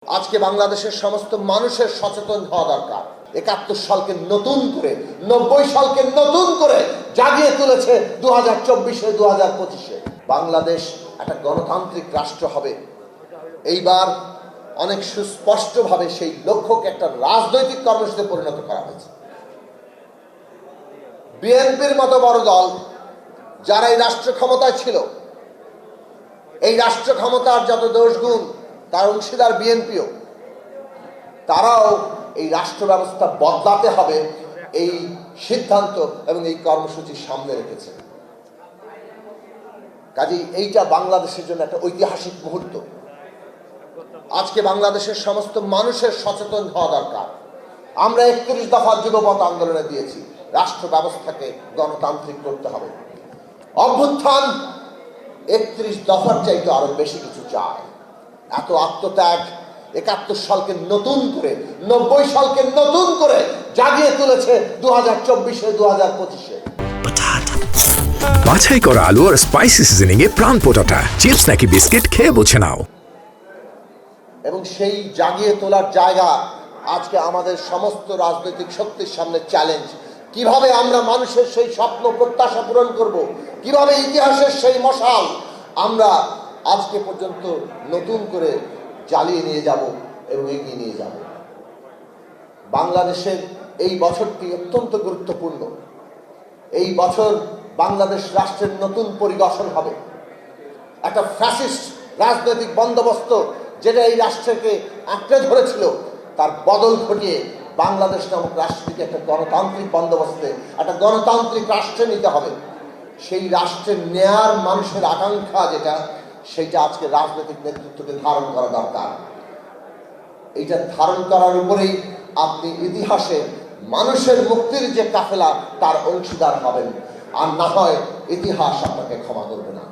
আজকে বাংলাদেশের সমস্ত মানুষের সচেতন হওয়া দরকার। ৭১ সালকে নতুন করে ৯০ সালকে নতুন করে জাগিয়ে তুলেছে 2024-এ 2025-এ। বাংলাদেশ একটা গণতান্ত্রিক রাষ্ট্র হবে। এইবার অনেক সুস্পষ্টভাবে সেই লক্ষ্যকে একটা রাজনৈতিক কর্মসূচিতে পরিণত করা হয়েছে। বিএনপির মতো বড় দল যারা এই রাষ্ট্র ক্ষমতায় ছিল, এই রাষ্ট্র ক্ষমতার যত দোষগুণ তার অংশীদার বিএনপিও, তারাও এই রাষ্ট্র ব্যবস্থা বদলাতে হবে এই সিদ্ধান্ত এবং এই কর্মসূচির সামনে রেখেছে। কাজেই এইটা বাংলাদেশের জন্য একটা ঐতিহাসিক মুহূর্ত। আজকে বাংলাদেশের সমস্ত মানুষের সচেতন হওয়া দরকার। আমরা ৩১ দফা যুগপৎ আন্দোলনে দিয়েছি, রাষ্ট্র ব্যবস্থাকে গণতান্ত্রিক করতে হবে। অভ্যুত্থান ৩১ দফার চাইতে আরো বেশি কিছু চায়। এত আত্মত্যাগ ৭১ সালকে নতুন করে ৯০ সালকে নতুন করে জাগিয়ে তুলেছে 2024-এ 2025-এ। বাছাই করা আলু আর স্পাইসি সিজনিং এ প্রাণ পোটাটা চিপস নাকি বিস্কিট খেয়ে বুঝে নাও। এবং সেই জাগিয়ে তোলার জায়গা আজকে আমাদের সমস্ত রাজনৈতিক শক্তির সামনে চ্যালেঞ্জ। কিভাবে আমরা মানুষের সেই স্বপ্ন প্রত্যাশা পূরণ করব, কিভাবে ইতিহাসের সেই মশাল আমরা আজকে পর্যন্ত নতুন করে জ্বালিয়ে নিয়ে যাব এবং এগিয়ে নিয়ে যাব। বাংলাদেশের এই বছরটি অত্যন্ত গুরুত্বপূর্ণ। এই বছর বাংলাদেশ রাষ্ট্রের নতুন পরিদর্শন হবে। একটা ফ্যাসিস্ট রাজনৈতিক বন্দোবস্ত যেটা এই রাষ্ট্রকে আঁকড়ে ধরেছিল, তার বদল ঘটিয়ে বাংলাদেশ নামক রাষ্ট্রটিকে একটা গণতান্ত্রিক বন্দোবস্তে, একটা গণতান্ত্রিক রাষ্ট্রে নিতে হবে। সেই রাষ্ট্রের নেয়ার মানুষের আকাঙ্ক্ষা যেটা, সেইটা আজকে রাজনৈতিক নেতৃত্বকে ধারণ করা দরকার। এইটা ধারণ করার উপরেই আপনি ইতিহাসে মানুষের মুক্তির যে কাফেলা তার অংশীদার হবেন, আর না হয় ইতিহাস আপনাকে ক্ষমা করবে না।